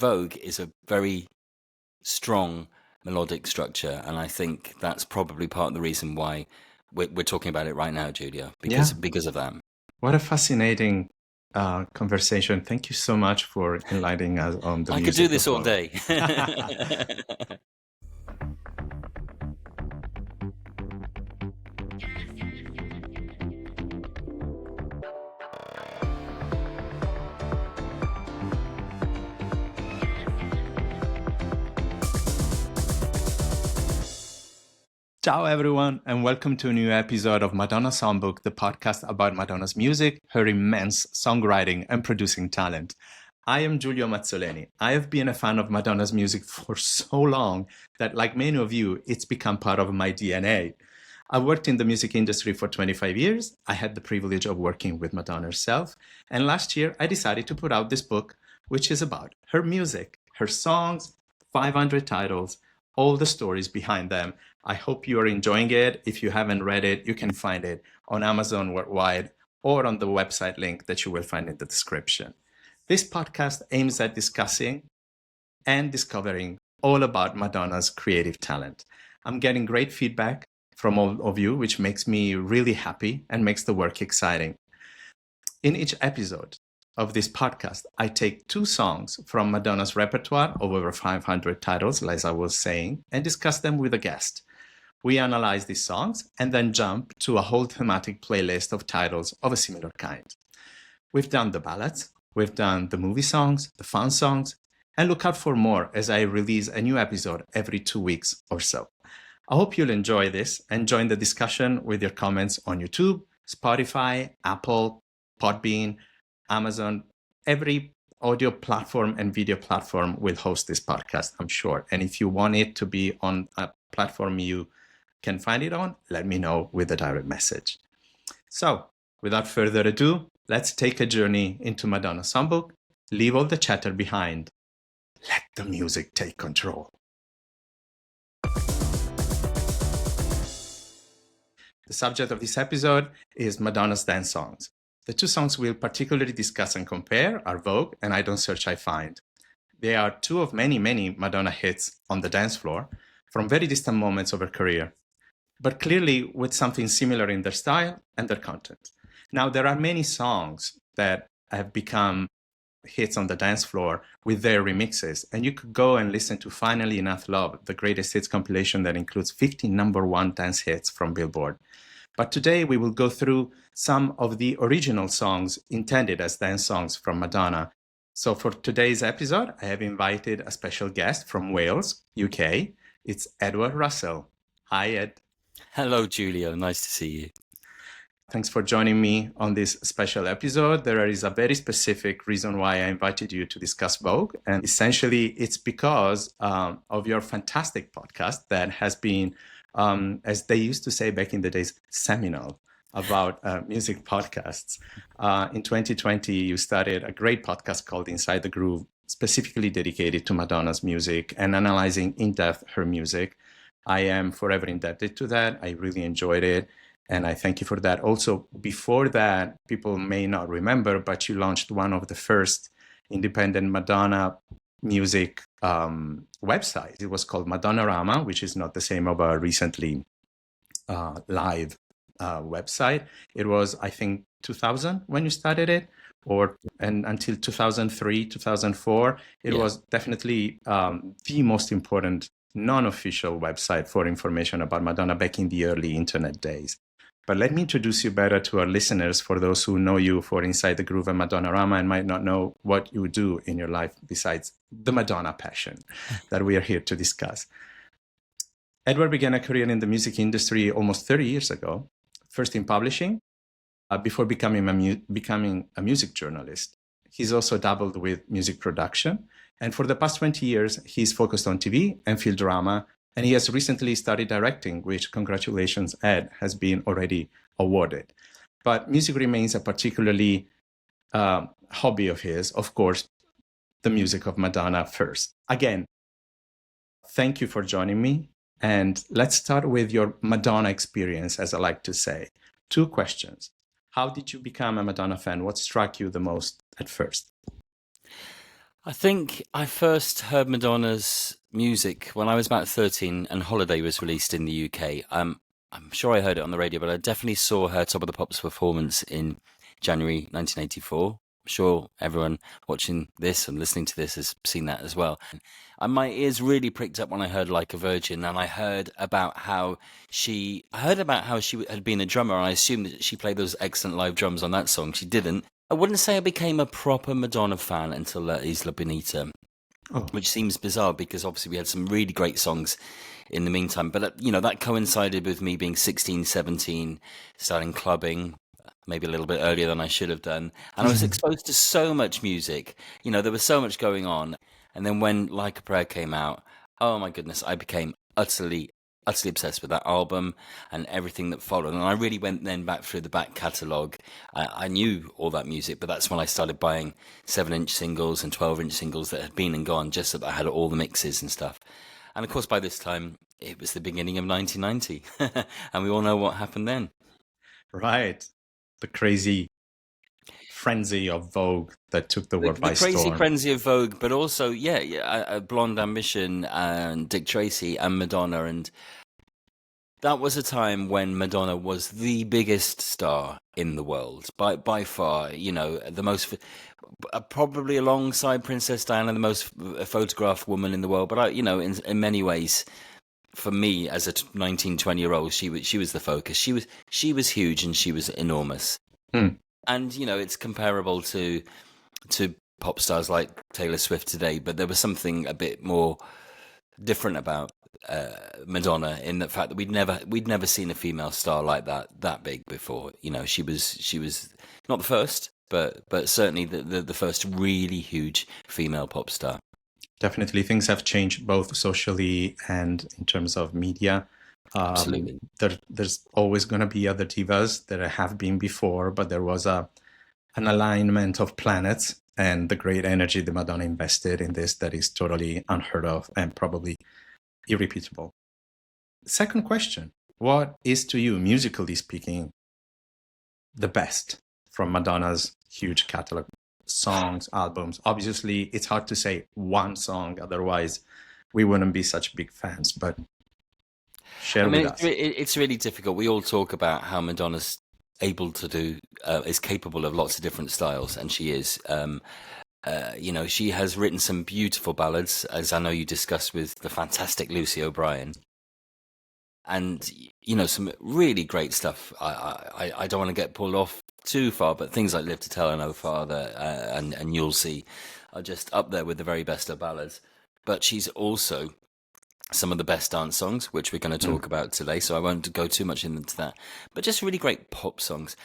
Vogue is a very strong melodic structure, and I think that's probably part of the reason why we're talking about it right now, Giulio, Yeah, because of that. what a fascinating conversation. Thank you so much for enlightening us on the I could do music of this all Vogue. day. Ciao, everyone, and welcome to a new episode of Madonna Songbook, the podcast about Madonna's music, her immense songwriting and producing talent. I am Giulio Mazzoleni. I have been a fan of Madonna's music for so long that, like many of you, it's become part of my DNA. I worked in the music industry for 25 years. I had the privilege of working with Madonna herself. And last year, I decided to put out this book, which is about her music, her songs, 500 titles, all the stories behind them. I hope you are enjoying it. If you haven't read it, you can find it on Amazon worldwide or on the website link that you will find in the description. This podcast aims at discussing and discovering all about Madonna's creative talent. I'm getting great feedback from all of you, which makes me really happy and makes the work exciting. In each episode of this podcast, I take 2 songs from Madonna's repertoire of over 500 titles, as I was saying, and discuss them with a guest. We analyze these songs and then jump to a whole thematic playlist of titles of a similar kind. We've done the ballads, we've done the movie songs, the fun songs, and look out for more as I release a new episode every 2 weeks or so. I hope you'll enjoy this and join the discussion with your comments on YouTube, Spotify, Apple, Podbean, Amazon. Every audio platform and video platform will host this podcast, I'm sure. And if you want it to be on a platform you can find it on, let me know with a direct message. So, without further ado, let's take a journey into Madonna Songbook, leave all the chatter behind. Let the music take control. The subject of this episode is Madonna's dance songs. The 2 songs we'll particularly discuss and compare are Vogue and I Don't Search, I Find. They are 2 of many, many Madonna hits on the dance floor from very distant moments of her career, but clearly with something similar in their style and their content. Now, there are many songs that have become hits on the dance floor with their remixes, and you could go and listen to Finally Enough Love, the greatest hits compilation that includes 50 #1 dance hits from Billboard. But today we will go through some of the original songs intended as dance songs from Madonna. So for today's episode, I have invited a special guest from Wales, UK. It's Edward Russell. Hi, Ed. Hello, Giulio. Nice to see you. Thanks for joining me on this special episode. There is a very specific reason why I invited you to discuss Vogue. And essentially, it's because of your fantastic podcast that has been, as they used to say back in the days, seminal about music podcasts. In 2020, you started a great podcast called Inside the Groove, specifically dedicated to Madonna's music and analyzing in depth her music. I am forever indebted to that. I really enjoyed it. And I thank you for that. Also, before that, people may not remember, but you launched one of the first independent Madonna music websites. It was called Madonnarama, which is not the same of a recently live website. It was, I think, 2000 when you started it, and until 2003, 2004. It was definitely the most important non-official website for information about Madonna back in the early internet days. But let me introduce you better to our listeners, for those who know you for Inside the Groove and Madonnarama and might not know what you do in your life besides the Madonna passion that we are here to discuss. Edward began a career in the music industry almost 30 years ago, first in publishing, before becoming a music journalist. He's also dabbled with music production. And for the past 20 years, he's focused on TV and film drama. And he has recently started directing, which, congratulations, Ed, has been already awarded. But music remains a particularly hobby of his. Of course, the music of Madonna first. Again, thank you for joining me. And let's start with your Madonna experience, as I like to say. 2 questions. How did you become a Madonna fan? What struck you the most at first? I think I first heard Madonna's music when I was about 13 and Holiday was released in the UK. I'm sure I heard it on the radio, but I definitely saw her Top of the Pops performance in January 1984. I'm sure everyone watching this and listening to this has seen that as well. And my ears really pricked up when I heard Like a Virgin, and I heard about how she had been a drummer, and I assumed that she played those excellent live drums on that song. She didn't. I wouldn't say I became a proper Madonna fan until La Isla Bonita, Oh, which seems bizarre because obviously we had some really great songs in the meantime. But, that coincided with me being 16, 17, starting clubbing, maybe a little bit earlier than I should have done. And I was exposed to so much music. There was so much going on. And then when Like a Prayer came out, oh my goodness, I became utterly obsessed with that album and everything that followed. And I really went then back through the back catalogue. I knew all that music, but that's when I started buying 7-inch singles and 12-inch singles that had been and gone, just so that I had all the mixes and stuff. And of course, by this time, it was the beginning of 1990. And we all know what happened then. right. The crazy frenzy of Vogue that took the world by The crazy storm. frenzy of Vogue, but also, Blonde Ambition and Dick Tracy and Madonna. And that was a time when Madonna was the biggest star in the world by far. The most, probably alongside Princess Diana, the most photographed woman in the world. But in many ways, for me as a 19, 20-year-old, she was the focus. She was huge and she was enormous. Hmm. And it's comparable to pop stars like Taylor Swift today, but there was something a bit more different about Madonna in the fact that we'd never seen a female star like that big before. She was not the first, but certainly the first really huge female pop star. Definitely, things have changed both socially and in terms of media. Absolutely. There's always going to be other divas that have been before, but there was an alignment of planets and the great energy that Madonna invested in this that is totally unheard of and probably irrepeatable. Second question, what is to you, musically speaking, the best from Madonna's huge catalog? Songs, albums. Obviously, it's hard to say one song, otherwise we wouldn't be such big fans, but share with us. It's really difficult. We all talk about how Madonna's able to do, is capable of lots of different styles, and she is. She has written some beautiful ballads, as I know you discussed with the fantastic Lucy O'Brien. And, some really great stuff. I don't want to get pulled off too far, but things like Live to Tell No Father and You'll See are just up there with the very best of ballads. But she's also some of the best dance songs, which we're going to talk about today, so I won't go too much into that. But just really great pop songs.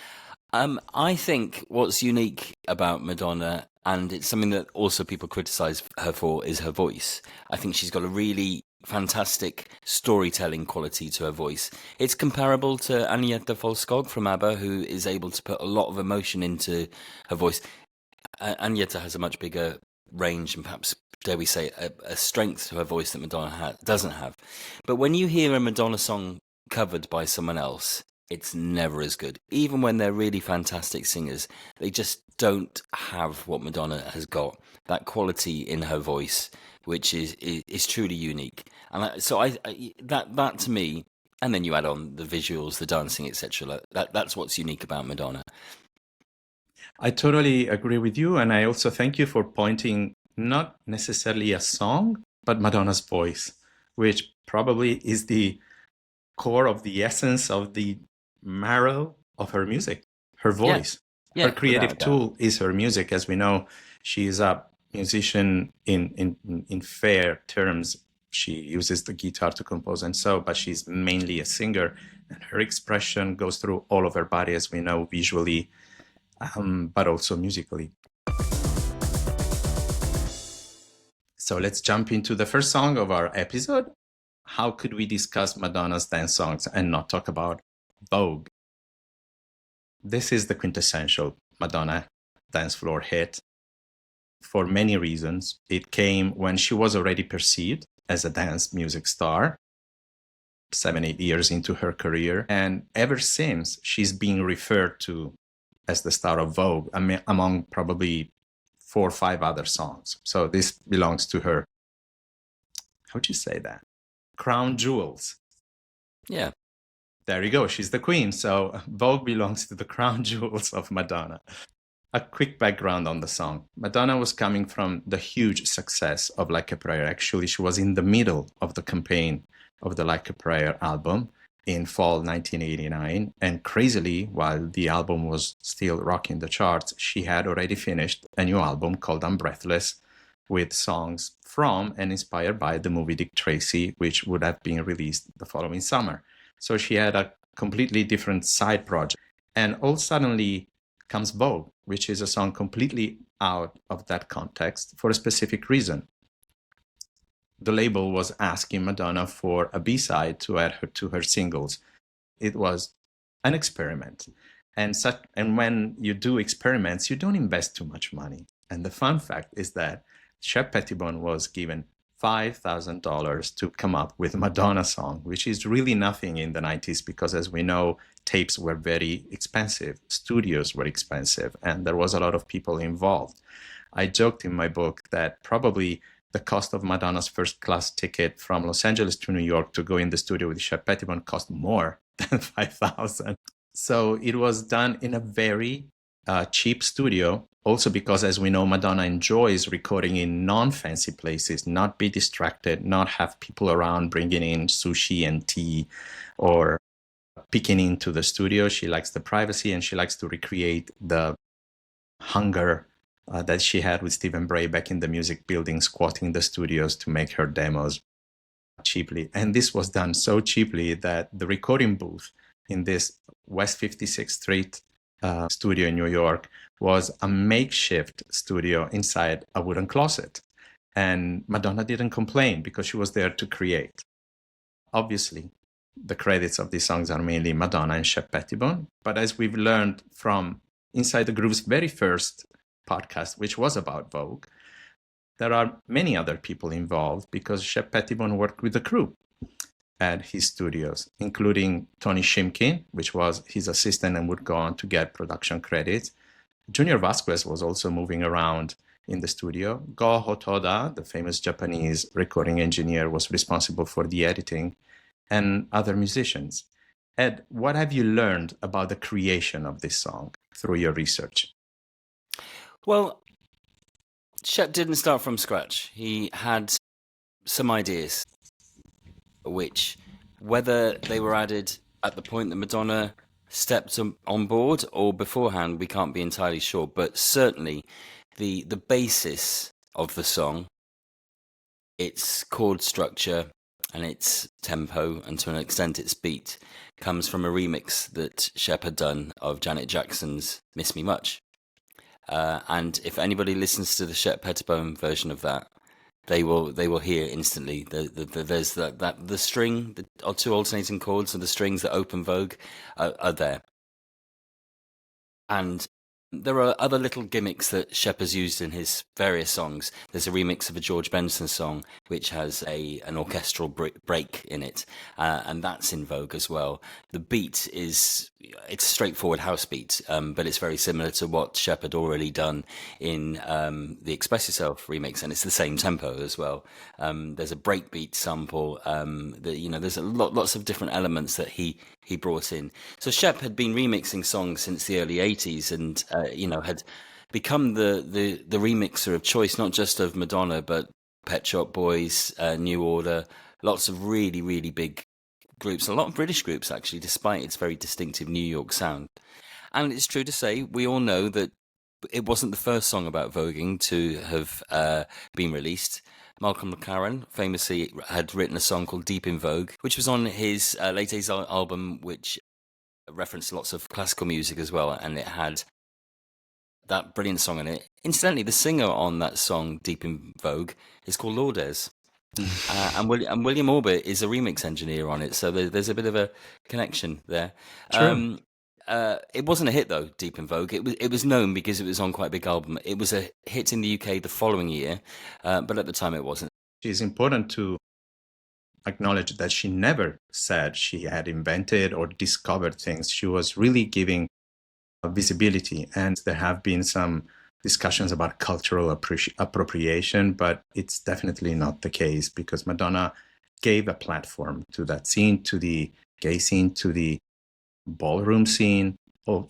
I think what's unique about Madonna, and it's something that also people criticize her for, is her voice. I think she's got a really fantastic storytelling quality to her voice. It's comparable to Agnetha Fältskog from ABBA, who is able to put a lot of emotion into her voice. Agnetha has a much bigger range and perhaps, dare we say, a strength to her voice that Madonna doesn't have. But when you hear a Madonna song covered by someone else, it's never as good. Even when they're really fantastic singers, they just don't have what Madonna has got. That quality in her voice, which is truly unique. And that to me, and then you add on the visuals, the dancing, etc. That's what's unique about Madonna. I totally agree with you, and I also thank you for pointing not necessarily a song, but Madonna's voice, which probably is the core of the essence of the marrow of her music, her voice. Yeah, her creative tool is her music. As we know, she is a musician in fair terms. She uses the guitar to compose and so, but she's mainly a singer, and her expression goes through all of her body, as we know, visually, but also musically. So let's jump into the first song of our episode. How could we discuss Madonna's dance songs and not talk about Vogue? This is the quintessential Madonna dance floor hit. For many reasons, it came when she was already perceived as a dance music star, 7-8 years into her career. And ever since, she's being referred to as the star of Vogue among probably 4 or 5 other songs. So this belongs to her, how would you say that? Crown jewels. Yeah. There you go. She's the queen. So Vogue belongs to the crown jewels of Madonna. A quick background on the song. Madonna was coming from the huge success of Like a Prayer. Actually, she was in the middle of the campaign of the Like a Prayer album in fall 1989. And crazily, while the album was still rocking the charts, she had already finished a new album called Unbreathless with songs from and inspired by the movie Dick Tracy, which would have been released the following summer. So she had a completely different side project. And all suddenly comes Vogue, which is a song completely out of that context for a specific reason. The label was asking Madonna for a B-side to add her to her singles. It was an experiment. And when you do experiments, you don't invest too much money. And the fun fact is that Shep Pettibone was given $5,000 to come up with a Madonna song, which is really nothing in the 90s because, as we know, tapes were very expensive, studios were expensive, and there was a lot of people involved. I joked in my book that probably the cost of Madonna's first class ticket from Los Angeles to New York to go in the studio with Shep Pettibone cost more than $5,000. So it was done in a very cheap studio. Also because, as we know, Madonna enjoys recording in non-fancy places, not be distracted, not have people around bringing in sushi and tea or peeking into the studio. She likes the privacy and she likes to recreate the hunger that she had with Stephen Bray back in the music building, squatting the studios to make her demos cheaply. And this was done so cheaply that the recording booth in this West 56th Street studio in New York was a makeshift studio inside a wooden closet. And Madonna didn't complain because she was there to create. Obviously, the credits of these songs are mainly Madonna and Shep Pettibone. But as we've learned from Inside the Groove's very first podcast, which was about Vogue, there are many other people involved because Shep Pettibone worked with the crew at his studios, including Tony Shimkin, which was his assistant and would go on to get production credits. Junior Vasquez was also moving around in the studio. Go Hotoda, the famous Japanese recording engineer, was responsible for the editing, and other musicians. Ed, what have you learned about the creation of this song through your research? Well, Shep didn't start from scratch. He had some ideas, which, whether they were added at the point that Madonna stepped on board or beforehand, we can't be entirely sure. But certainly the basis of the song, its chord structure and its tempo, and to an extent its beat, comes from a remix that Shep had done of Janet Jackson's Miss Me Much. And if anybody listens to the Shep Pettibone version of that, they will hear instantly there's the string, the two alternating chords and the strings that open Vogue are there. And there are other little gimmicks that Shep has used in his various songs. There's a remix of a George Benson song which has an orchestral break in it, and that's in Vogue as well. The beat it's a straightforward house beat, but it's very similar to what Shep had already done in the Express Yourself remix, and it's the same tempo as well. There's a breakbeat sample. There's lots of different elements that he brought in. So Shep had been remixing songs since the early 80s and had become the remixer of choice, not just of Madonna, but Pet Shop Boys, New Order, lots of really, really big groups, a lot of British groups actually, despite its very distinctive New York sound. And it's true to say, we all know that it wasn't the first song about voguing to have been released. Malcolm McLaren famously had written a song called Deep in Vogue, which was on his late 80s album, which referenced lots of classical music as well, and it had that brilliant song in it. Incidentally, the singer on that song, Deep in Vogue, is called Lourdes. And William Orbit is a remix engineer on it, so there's a bit of a connection there. True. It wasn't a hit though, Deep in Vogue. It was known because it was on quite a big album. It was a hit in the UK the following year, but at the time it wasn't. It's important to acknowledge that she never said she had invented or discovered things. She was really giving visibility, and there have been some discussions about cultural appropriation, but it's definitely not the case, because Madonna gave a platform to that scene, to the gay scene, to the ballroom scene.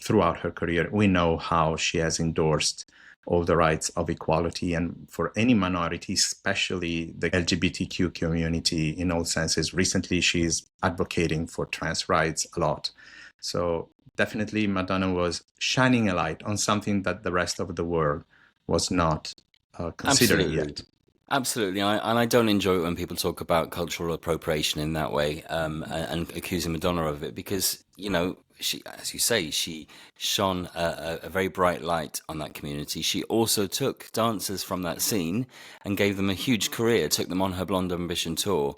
Throughout her career, we know how she has endorsed all the rights of equality, and for any minority, especially the LGBTQ community in all senses. Recently, she's advocating for trans rights a lot. So definitely Madonna was shining a light on something that the rest of the world was not considering yet. Absolutely, and I don't enjoy it when people talk about cultural appropriation in that way, and accusing Madonna of it, because, you know, she, as you say, she shone a very bright light on that community. She also took dancers from that scene and gave them a huge career, took them on her Blonde Ambition tour,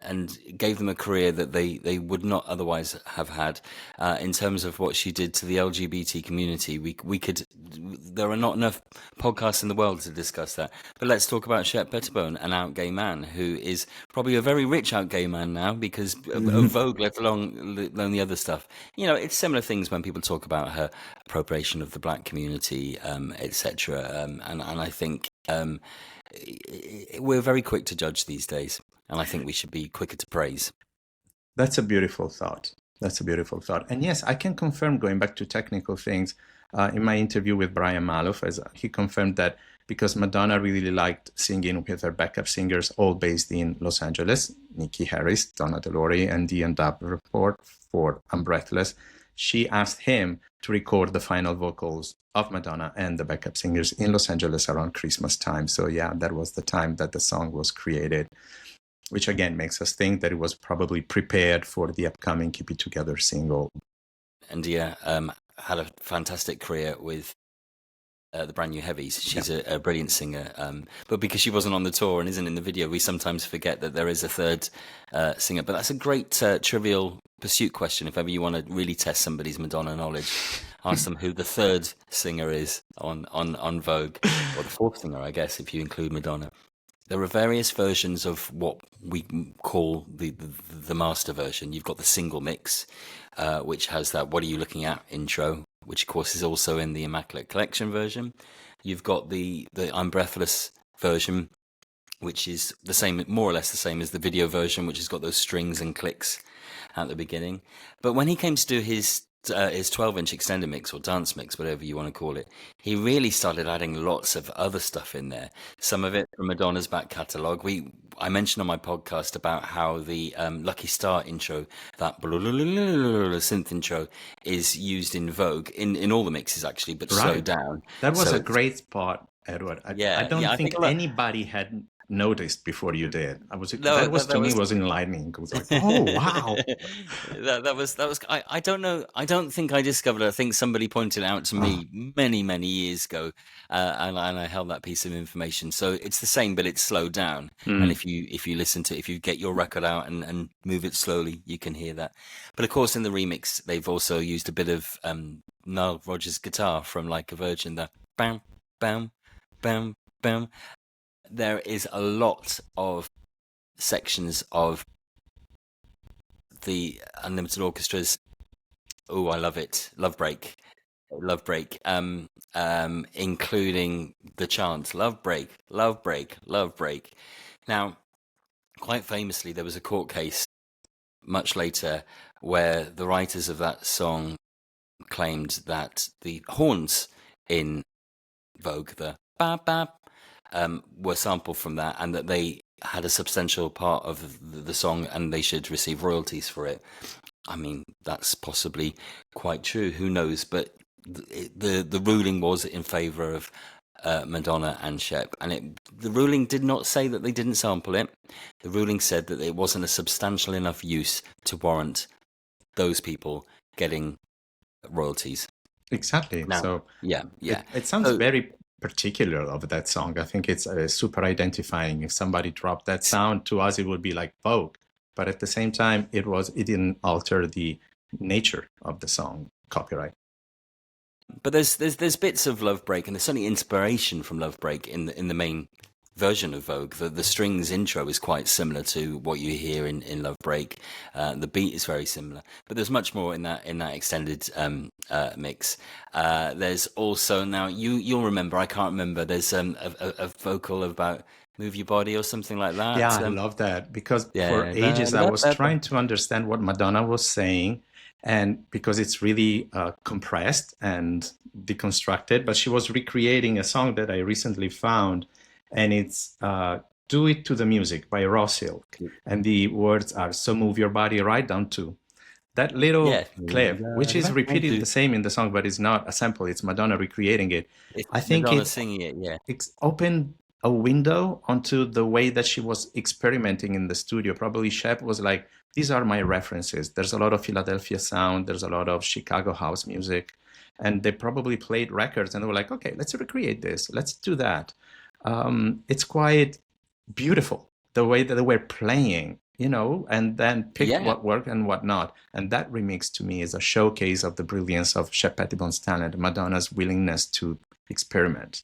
and gave them a career that they would not otherwise have had. In terms of what she did to the LGBT community, we could, there are not enough podcasts in the world to discuss that. But let's talk about Shep Pettibone, an out gay man who is probably a very rich out gay man now because of Vogue, let alone the other stuff. You know, it's similar things when people talk about her appropriation of the black community, etc. And I think we're very quick to judge these days. And I think we should be quicker to praise. That's a beautiful thought. That's a beautiful thought. And yes, I can confirm, going back to technical things, in my interview with Brian Malouf, as he confirmed that because Madonna really liked singing with her backup singers, all based in Los Angeles, Nikki Harris, Donna DeLore, and Ian Davenport for I'm Breathless, she asked him to record the final vocals of Madonna and the backup singers in Los Angeles around Christmas time. So yeah, that was the time that the song was created, which again makes us think that it was probably prepared for the upcoming Keep It Together single. And yeah, had a fantastic career with the Brand New Heavies. She's a brilliant singer, but because she wasn't on the tour and isn't in the video, we sometimes forget that there is a third singer. But that's a great trivial pursuit question. If ever you want to really test somebody's Madonna knowledge, ask them who the third singer is on Vogue, or the fourth singer, I guess, if you include Madonna. There are various versions of what we call the master version. You've got the single mix, which has that "What Are You Looking At" intro, which of course is also in the Immaculate Collection version. You've got the I'm Breathless version, which is the same, more or less the same as the video version, which has got those strings and clicks at the beginning. But when he came to do his 12-inch extended mix or dance mix, whatever you want to call it, he really started adding lots of other stuff in there. Some of it from Madonna's back catalogue. I mentioned on my podcast about how the Lucky Star intro, that synth intro, is used in Vogue, in all the mixes actually, but slowed down. That was a great spot, Edward. I don't think anybody had noticed before you did. That was enlightening. It was like, oh wow. that was I don't know, I don't think I discovered it. I think somebody pointed it out to me many years ago, and I held that piece of information. So it's the same, but it's slowed down. And if you listen to it, if you get your record out and move it slowly, you can hear that. But of course in the remix they've also used a bit of Nile Rodgers' guitar from Like a Virgin, the bam bam bam bam. There is a lot of sections of the Unlimited Orchestra's "Oh, I Love It," Love Break, including the chant "Love Break, Love Break, Love Break." Now, quite famously, there was a court case much later where the writers of that song claimed that the horns in Vogue, the bap bap, were sampled from that, and that they had a substantial part of the song and they should receive royalties for it. I mean, that's possibly quite true, who knows, but the ruling was in favour of Madonna and Shep, and the ruling did not say that they didn't sample it. The ruling said that it wasn't a substantial enough use to warrant those people getting royalties. Exactly. Now, so yeah. It sounds very particular of that song. I think it's super identifying. If somebody dropped that sound, to us it would be like Vogue, but at the same time it didn't alter the nature of the song copyright. But there's bits of Love Break, and there's certainly inspiration from Love Break in the main version of Vogue. The strings intro is quite similar to what you hear in Love Break. The beat is very similar, but there's much more in that extended mix. There's also, now you'll remember, I can't remember. There's a vocal about "Move Your Body" or something like Yeah, that. I love that because for Yeah, ages I was trying to understand what Madonna was saying, and because it's really compressed and deconstructed, but she was recreating a song that I recently found, and it's "Do It to the Music" by Raw Silk, and the words are "So move your body right down to." That little yeah. clip, which is repeated the same in the song, but it's not a sample, it's Madonna recreating it. It's I think Madonna it singing it. Yeah, opened a window onto the way that she was experimenting in the studio. Probably Shep was like, these are my references. There's a lot of Philadelphia sound, there's a lot of Chicago house music. And they probably played records and they were like, okay, let's recreate this. Let's do that. It's quite beautiful the way that they were playing, you know, and then picked yeah. what worked and what not. And that remix to me is a showcase of the brilliance of Shep Pettibone's talent, Madonna's willingness to experiment.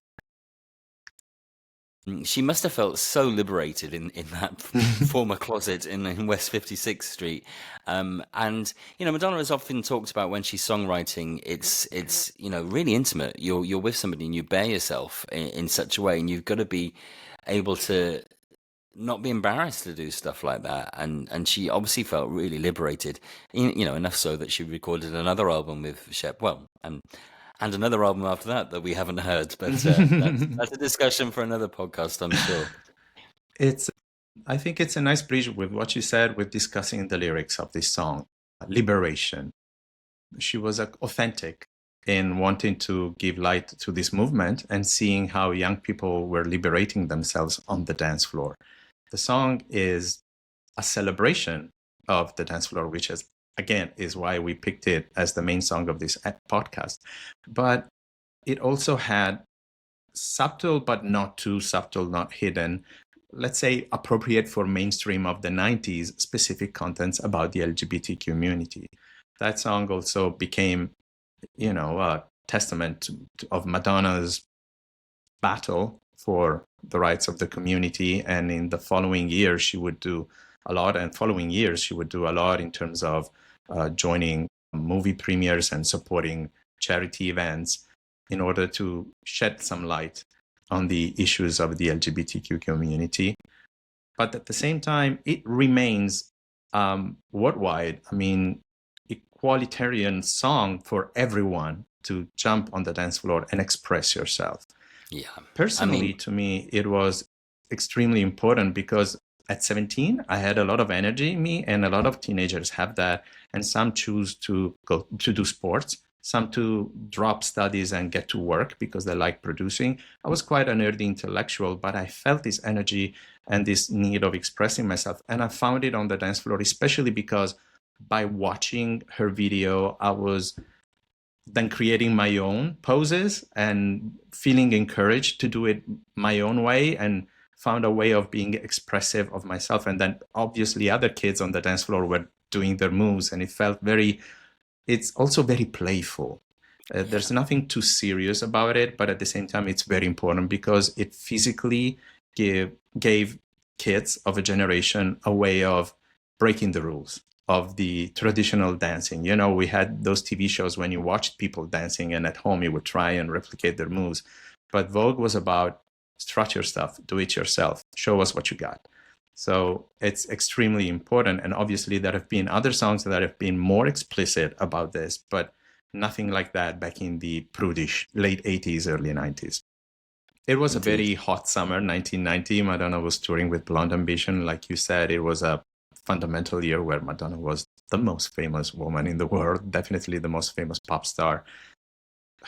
She must have felt so liberated in that former closet in West 56th Street. And, you know, Madonna has often talked about when she's songwriting, it's you know, really intimate. You're with somebody and you bare yourself in such a way, and you've got to be able to not be embarrassed to do stuff like that. And she obviously felt really liberated, you know, enough so that she recorded another album with Shep. Well, and another album after that we haven't heard, but that's a discussion for another podcast, I'm sure. I think it's a nice bridge with what you said with discussing the lyrics of this song, liberation. She was authentic in wanting to give light to this movement and seeing how young people were liberating themselves on the dance floor. The song is a celebration of the dance floor, which is, again, is why we picked it as the main song of this podcast. But it also had subtle, but not too subtle, not hidden, let's say appropriate for mainstream of the 90s, specific contents about the LGBT community. That song also became, you know, a testament of Madonna's battle for the rights of the community. And in the following years, she would do a lot. And following years, she would do a lot in terms of joining movie premieres and supporting charity events in order to shed some light on the issues of the LGBTQ community. But at the same time, it remains worldwide. I mean, equalitarian song for everyone to jump on the dance floor and express yourself. Yeah. Personally, to me, it was extremely important because at 17, I had a lot of energy in me, and a lot of teenagers have that. And some choose to go to do sports, some to drop studies and get to work because they like producing. I was quite a nerdy intellectual, but I felt this energy and this need of expressing myself. And I found it on the dance floor, especially because by watching her video, I was then creating my own poses and feeling encouraged to do it my own way, and found a way of being expressive of myself. And then obviously other kids on the dance floor were doing their moves, and it felt it's also very playful. There's nothing too serious about it, but at the same time, it's very important because it physically gave kids of a generation a way of breaking the rules of the traditional dancing. You know, we had those TV shows when you watched people dancing and at home you would try and replicate their moves. But Vogue was about strut your stuff, do it yourself, show us what you got. So it's extremely important. And obviously there have been other songs that have been more explicit about this, but nothing like that back in the prudish late 80s, early 90s. It was a very hot summer, 1990. Madonna was touring with Blonde Ambition. Like you said, it was a fundamental year where Madonna was the most famous woman in the world, definitely the most famous pop star.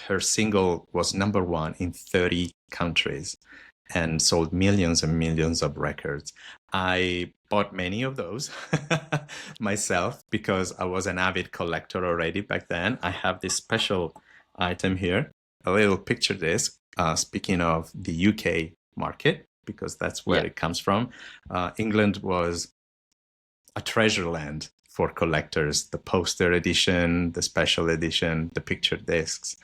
Her single was #1 in 30 countries and sold millions and millions of records. I bought many of those myself because I was an avid collector already back then. I have this special item here, a little picture disc, speaking of the UK market, because that's where it comes from. England was a treasure land for collectors, the poster edition, the special edition, the picture discs.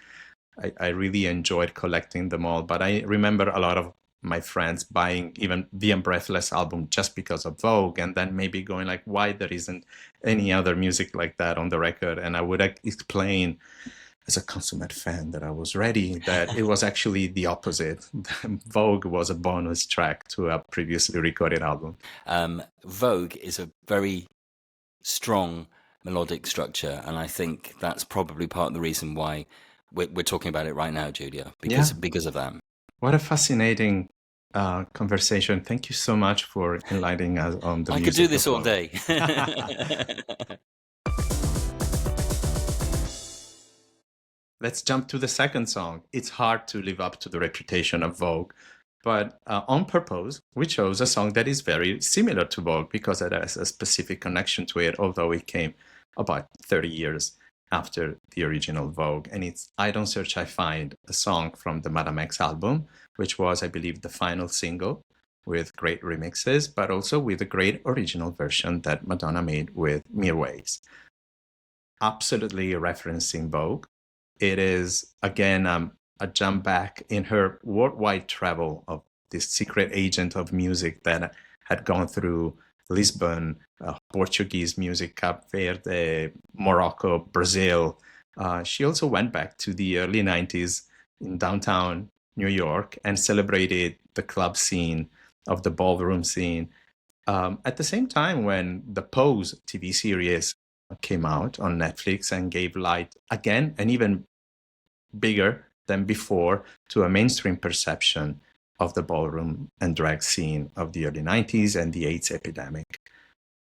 I really enjoyed collecting them all, but I remember a lot of my friends buying even the Breathless album just because of Vogue, and then maybe going like, why there isn't any other music like that on the record. And I would explain as a consummate fan that I was ready, that it was actually the opposite. Vogue was a bonus track to a previously recorded album. Vogue is a very strong melodic structure, and I think that's probably part of the reason why we're talking about it right now, Giulio, because of that. What a fascinating conversation. Thank you so much for enlightening us on the music. I could do this all day. Let's jump to the second song. It's hard to live up to the reputation of Vogue, but on purpose, we chose a song that is very similar to Vogue because it has a specific connection to it, although it came about 30 years after the original Vogue. And it's I Don't Search, I Find, a song from the Madame X album, which was, I believe, the final single with great remixes, but also with a great original version that Madonna made with Mirwais. Absolutely referencing Vogue. It is, again, a jump back in her worldwide travel of this secret agent of music that had gone through Lisbon, Portuguese music, Cape Verde, Morocco, Brazil. She also went back to the early 90s in downtown New York and celebrated the club scene of the ballroom scene. At the same time when the Pose TV series came out on Netflix and gave light again and even bigger than before to a mainstream perception of the ballroom and drag scene of the early 90s and the AIDS epidemic.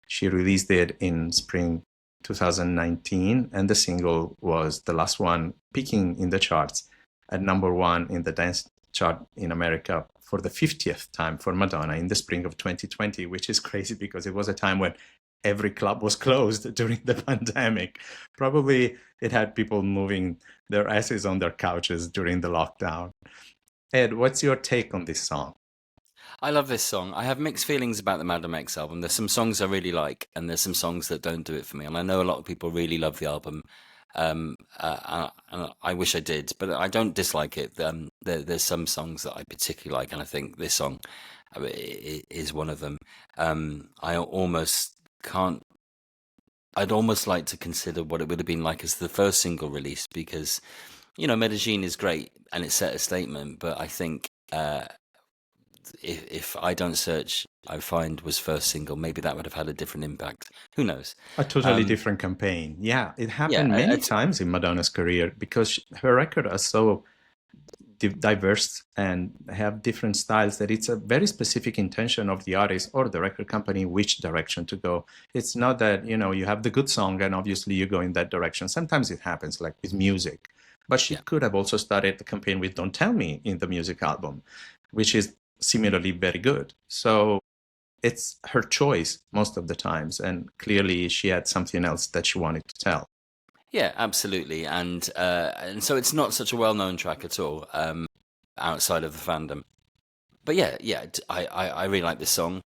She released it in spring 2019, and the single was the last one peaking in the charts at #1 in the dance chart in America for the 50th time for Madonna in the spring of 2020, which is crazy because it was a time when every club was closed during the pandemic. Probably it had people moving their asses on their couches during the lockdown. Ed, what's your take on this song? I love this song. I have mixed feelings about the Madame X album. There's some songs I really like, and there's some songs that don't do it for me. And I know a lot of people really love the album. And I wish I did, but I don't dislike it. There's some songs that I particularly like, and I think this song is one of them. I'd almost like to consider what it would have been like as the first single release, because, Medellin is great and it set a statement, but I think if I Don't Search, I Find was first single, maybe that would have had a different impact. Who knows? A totally different campaign. Yeah, it happened many times in Madonna's career because her record are so diverse and have different styles that it's a very specific intention of the artist or the record company which direction to go. It's not that, you have the good song and obviously you go in that direction. Sometimes it happens like with music. But she could have also started the campaign with Don't Tell Me in the music album, which is similarly very good. So it's her choice most of the times. And clearly she had something else that she wanted to tell. Yeah, absolutely. And so it's not such a well-known track at all outside of the fandom. But yeah, I really like this song.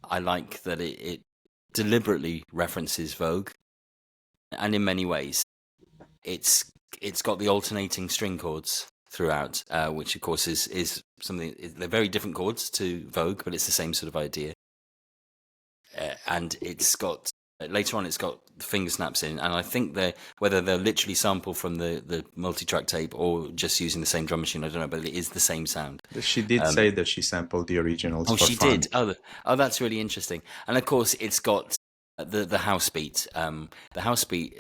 I like that it deliberately references Vogue. And in many ways, it's got the alternating string chords throughout, which of course is something. They're very different chords to Vogue, but it's the same sort of idea. And it's got later on, it's got finger snaps in, and I think whether they're literally sampled from the multi-track tape or just using the same drum machine, I don't know, but it is the same sound. She did say that she sampled the originals. Oh, for she fun. did. Oh, that's really interesting. And of course, it's got the house beat. The house beat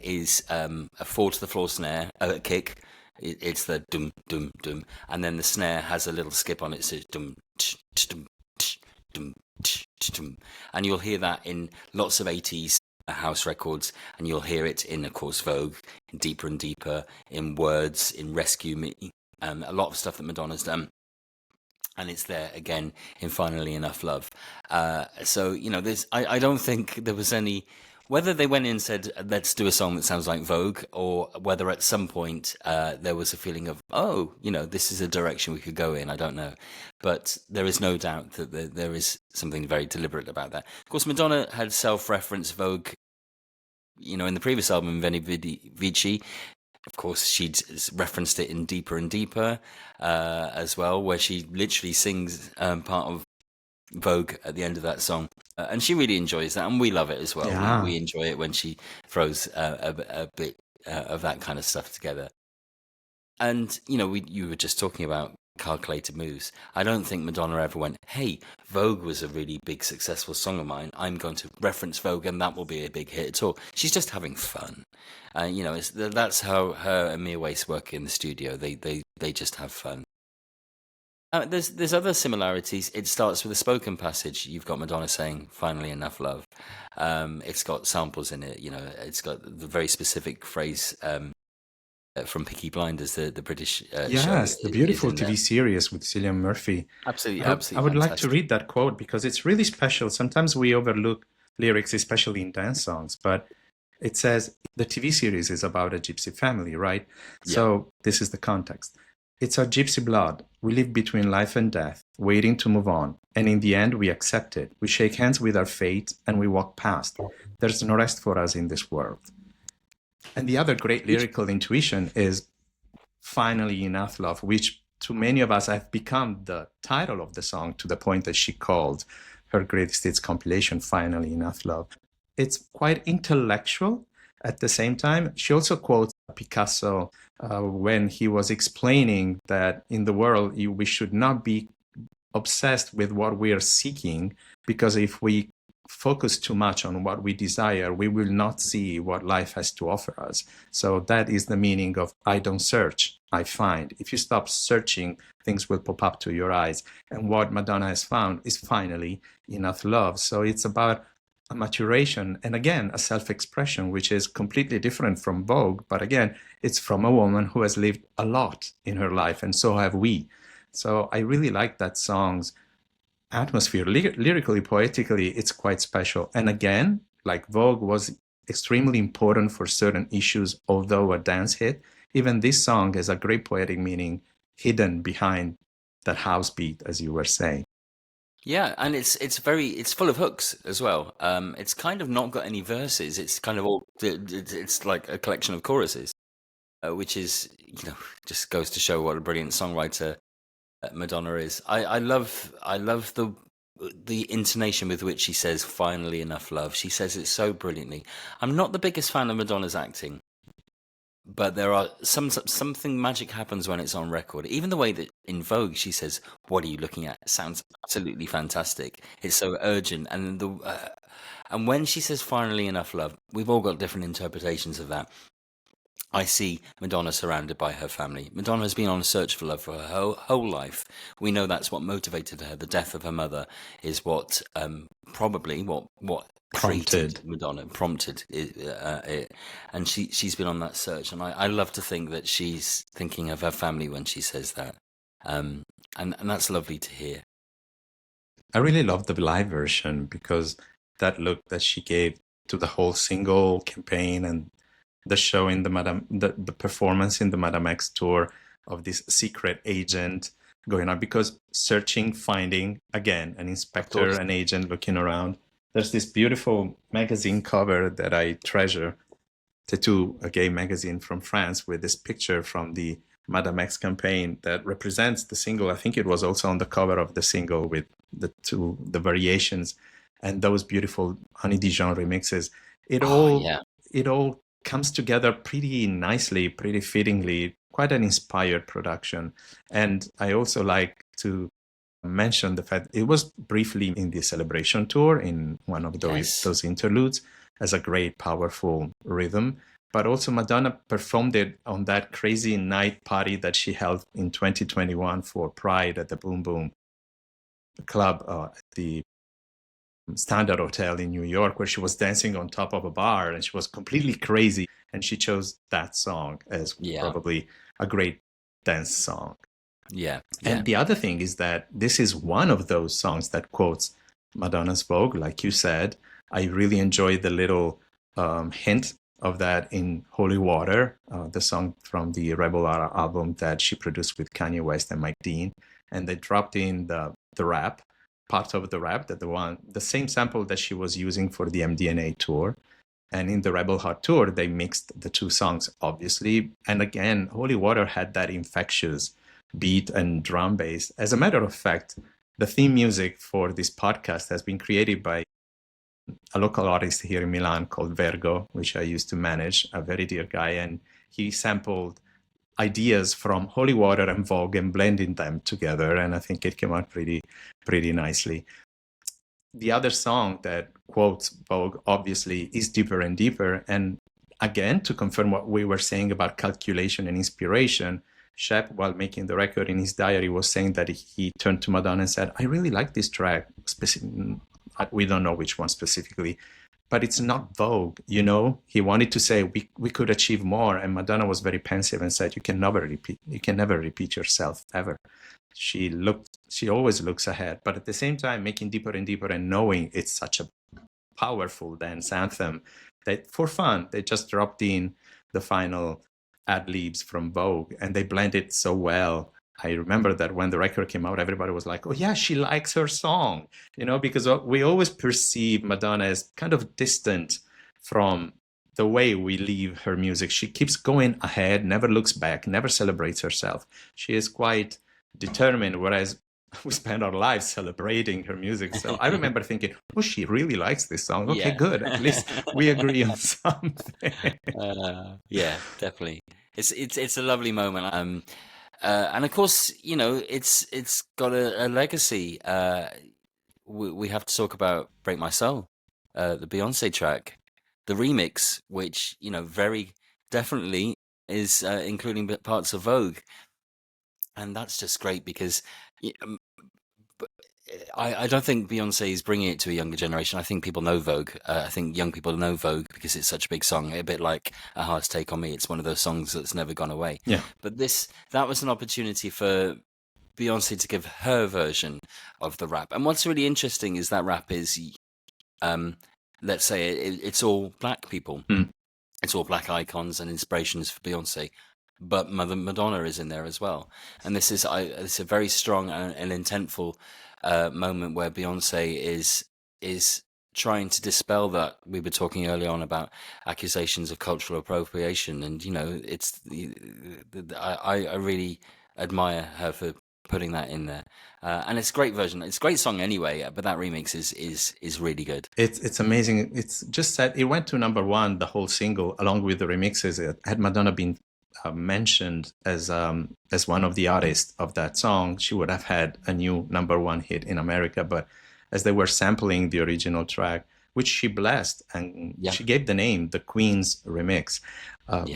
is a 4-to-the-floor snare kick. It's the dum dum dum, and then the snare has a little skip on it. So dum dum dum dum, and you'll hear that in lots of 80s house records, and you'll hear it in, of course, Vogue, in Deeper and Deeper, in Words, in Rescue Me, a lot of stuff that Madonna's done. And it's there again in Finally Enough Love. So, I don't think there was any, whether they went in and said, let's do a song that sounds like Vogue, or whether at some point there was a feeling of, this is a direction we could go in. I don't know. But there is no doubt that there is something very deliberate about that. Of course, Madonna had self-referenced Vogue, in the previous album, Veni Vidi Vici. Of course, she'd referenced it in Deeper and Deeper as well, where she literally sings part of Vogue at the end of that song. And she really enjoys that, and we love it as well. Yeah. We enjoy it when she throws a bit of that kind of stuff together. And, you were just talking about calculated moves. I don't think Madonna ever went, hey, Vogue was a really big, successful song of mine. I'm going to reference Vogue and that will be a big hit at all. She's just having fun. That's how her and Mia Wace work in the studio. They just have fun. There's other similarities. It starts with a spoken passage. You've got Madonna saying, finally enough love. It's got samples in it. It's got the very specific phrase from Peaky Blinders, the British show. Yes, the beautiful in TV there. series with Cillian Murphy. Absolutely, I absolutely would like to fantastic. read that quote because it's really special. Sometimes we overlook lyrics, especially in dance songs, but it says the TV series is about a gypsy family, right? Yeah. So this is the context. It's our gypsy blood. We live between life and death, waiting to move on. And in the end, we accept it. We shake hands with our fate and we walk past. There's no rest for us in this world. And the other great lyrical intuition is Finally Enough Love, which to many of us have become the title of the song, to the point that she called her greatest hits compilation Finally Enough Love. It's quite intellectual. At the same time, she also quotes Picasso when he was explaining that in the world we should not be obsessed with what we are seeking, because if we focus too much on what we desire, we will not see what life has to offer us. So that is the meaning of I don't search, I find. If you stop searching, things will pop up to your eyes. And what Madonna has found is finally enough love. So it's about a maturation and again a self-expression, which is completely different from Vogue, but again it's from a woman who has lived a lot in her life, and so have we. So I really like that song's atmosphere. Lyrically, poetically, it's quite special. And again, like Vogue was extremely important for certain issues, although a dance hit, even this song has a great poetic meaning hidden behind that house beat, as you were saying. Yeah, and it's full of hooks as well. It's kind of not got any verses. It's kind of all it's like a collection of choruses, which is just goes to show what a brilliant songwriter Madonna is. I love the intonation with which she says "finally enough love." She says it so brilliantly. I'm not the biggest fan of Madonna's acting, but there are something magic happens when it's on record. Even the way that in Vogue she says, "What are you looking at?" sounds absolutely fantastic. It's so urgent, and and when she says "finally enough love," we've all got different interpretations of that. I see Madonna surrounded by her family. Madonna has been on a search for love for her whole life. We know that's what motivated her. The death of her mother is what probably what created Madonna, prompted it. And she's been on that search. And I love to think that she's thinking of her family when she says that. And that's lovely to hear. I really love the live version because that look that she gave to the whole single campaign and the show in the performance in the Madame X tour of this secret agent going on, because searching, finding, again, an inspector, an agent looking around. There's this beautiful magazine cover that I treasure, Tattoo, a gay magazine from France, with this picture from the Madame X campaign that represents the single. I think it was also on the cover of the single with the variations and those beautiful Honey Dijon remixes. It all comes together pretty nicely, pretty fittingly, quite an inspired production. And I also like to mention the fact it was briefly in the Celebration tour in one of those interludes as a great, powerful rhythm. But also Madonna performed it on that crazy night party that she held in 2021 for Pride at the Boom Boom Club at the Standard Hotel in New York, where she was dancing on top of a bar and she was completely crazy. And she chose that song as probably a great dance song. Yeah. And the other thing is that this is one of those songs that quotes Madonna's Vogue, like you said. I really enjoyed the little hint of that in Holy Water, the song from the Rebel Ara album that she produced with Kanye West and Mike Dean. And they dropped in the rap, part of the rap, the same sample that she was using for the MDNA tour. And in the Rebel Heart tour, they mixed the two songs, obviously. And again, Holy Water had that infectious beat and drum bass. As a matter of fact, the theme music for this podcast has been created by a local artist here in Milan called Vergo, which I used to manage, a very dear guy. And he sampled ideas from Holy Water and Vogue and blending them together. And I think it came out pretty nicely. The other song that quotes Vogue, obviously, is Deeper and Deeper. And again, to confirm what we were saying about calculation and inspiration, Shep, while making the record in his diary, was saying that he turned to Madonna and said, I really like this track. We don't know which one specifically, but it's not Vogue, you know? He wanted to say we could achieve more. And Madonna was very pensive and said, you can never repeat yourself ever. She always looks ahead, but at the same time, making Deeper and Deeper and knowing it's such a powerful dance anthem that for fun, they just dropped in the final ad-libs from Vogue and they blended so well. I remember that when the record came out, everybody was like, oh yeah, she likes her song, you know, because we always perceive Madonna as kind of distant from the way we leave her music. She keeps going ahead, never looks back, never celebrates herself. She is quite determined, whereas we spend our lives celebrating her music. So I remember thinking, oh, she really likes this song. Okay, good. At least we agree on something. Yeah, definitely. It's a lovely moment. And of course, you know, it's got a legacy. We have to talk about Break My Soul, the Beyonce track, the remix, which, you know, very definitely is including parts of Vogue. And that's just great because I don't think Beyonce is bringing it to a younger generation. I think people know Vogue. I think young people know Vogue because it's such a big song, a bit like A Heart's Take on Me. It's one of those songs that's never gone away. Yeah. But that was an opportunity for Beyonce to give her version of the rap. And what's really interesting is that rap is, let's say it's all black people. Mm. It's all black icons and inspirations for Beyonce. But Madonna is in there as well. And this is it's a very strong and intentful moment where Beyonce is trying to dispel that. We were talking early on about accusations of cultural appropriation, and you know, I really admire her for putting that in there, and it's a great version. It's a great song anyway, but that remix is really good. It's amazing. It's just that it went to number one, the whole single, along with the remixes. Had Madonna been mentioned as one of the artists of that song, she would have had a new number one hit in America. But as they were sampling the original track, which she blessed, and she gave the name the Queen's Remix,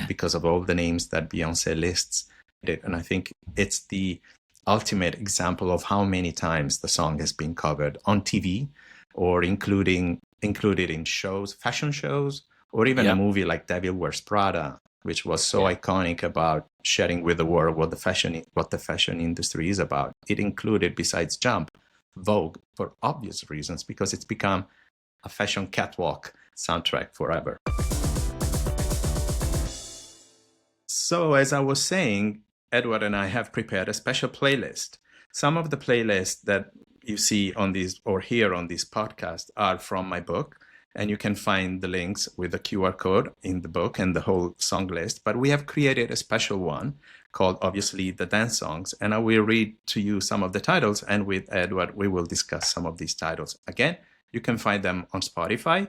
because of all the names that Beyonce lists. And I think it's the ultimate example of how many times the song has been covered on TV, or included in shows, fashion shows, or even a movie like Devil Wears Prada, which was so iconic about sharing with the world what the fashion industry is about. It included, besides Jump, Vogue, for obvious reasons, because it's become a fashion catwalk soundtrack forever. So as I was saying, Edward and I have prepared a special playlist. Some of the playlists that you see on these or hear on this podcast are from my book, and you can find the links with the QR code in the book and the whole song list. But we have created a special one called, obviously, the dance songs. And I will read to you some of the titles. And with Edward, we will discuss some of these titles. Again, you can find them on Spotify.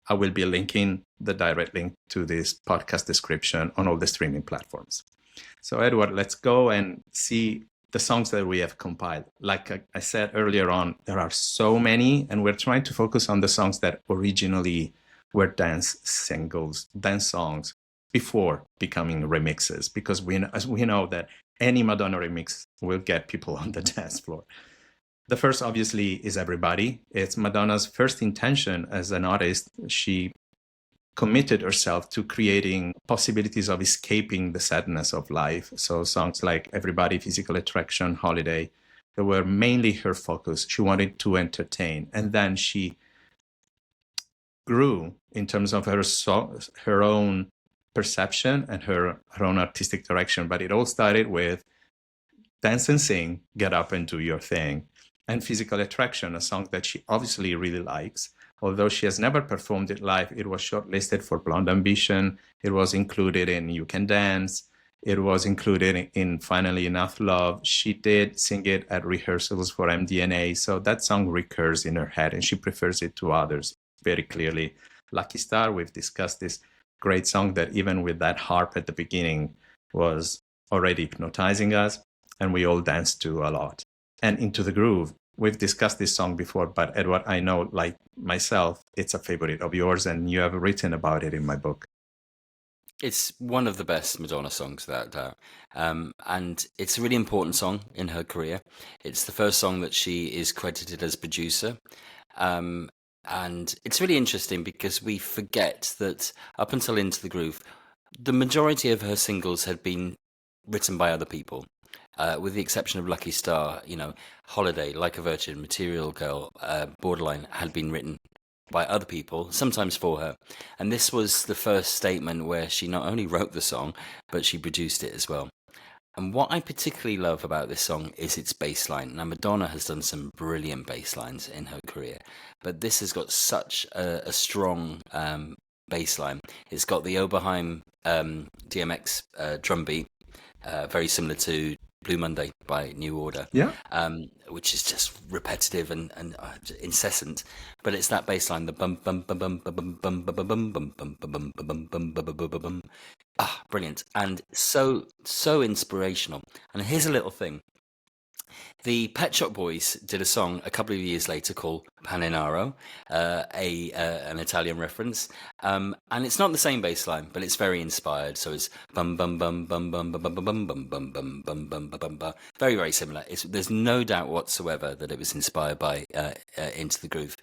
I will be linking the direct link to this podcast description on all the streaming platforms. So, Edward, let's go and see the songs that we have compiled. Like I said earlier on, there are so many, and we're trying to focus on the songs that originally were dance songs before becoming remixes, because we know that any Madonna remix will get people on the dance floor. The first, obviously, is Everybody. It's Madonna's first intention as an artist. She committed herself to creating possibilities of escaping the sadness of life. So songs like Everybody, Physical Attraction, Holiday, they were mainly her focus. She wanted to entertain. And then she grew in terms of her own perception and her own artistic direction. But it all started with Dance and Sing, Get Up and Do Your Thing, and Physical Attraction, a song that she obviously really likes, Although she has never performed it live, it was shortlisted for Blonde Ambition. It was included in You Can Dance. It was included in Finally Enough Love. She did sing it at rehearsals for MDNA. So that song recurs in her head and she prefers it to others very clearly. Lucky Star, we've discussed this great song that even with that harp at the beginning was already hypnotizing us, and we all danced to a lot. And Into the Groove, we've discussed this song before, but Edward, I know, like myself, it's a favorite of yours, and you have written about it in my book. It's one of the best Madonna songs, without doubt. And it's a really important song in her career. It's the first song that she is credited as producer. And it's really interesting because we forget that up until Into the Groove, the majority of her singles had been written by other people. With the exception of Lucky Star, Holiday, Like a Virgin, Material Girl, Borderline had been written by other people, sometimes for her. And this was the first statement where she not only wrote the song, but she produced it as well. And what I particularly love about this song is its bass line. Now, Madonna has done some brilliant bass lines in her career, but this has got such a strong bass line. It's got the Oberheim DMX drum beat, very similar to Blue Monday by New Order, which is just repetitive and incessant. But it's that bass line, the bum bum bum bum bum bum bum bum bum bum bum bum bum bum bum bum. Ah, brilliant, and so inspirational. And here's a little thing. The Pet Shop Boys did a song a couple of years later called Paninaro, an Italian reference, and it's not the same bass line, but it's very inspired. So it's bum bum bum bum bum bum bum bum bum bum bum bum bum bum bum. Very, very similar. There's no doubt whatsoever that it was inspired by Into the Groove.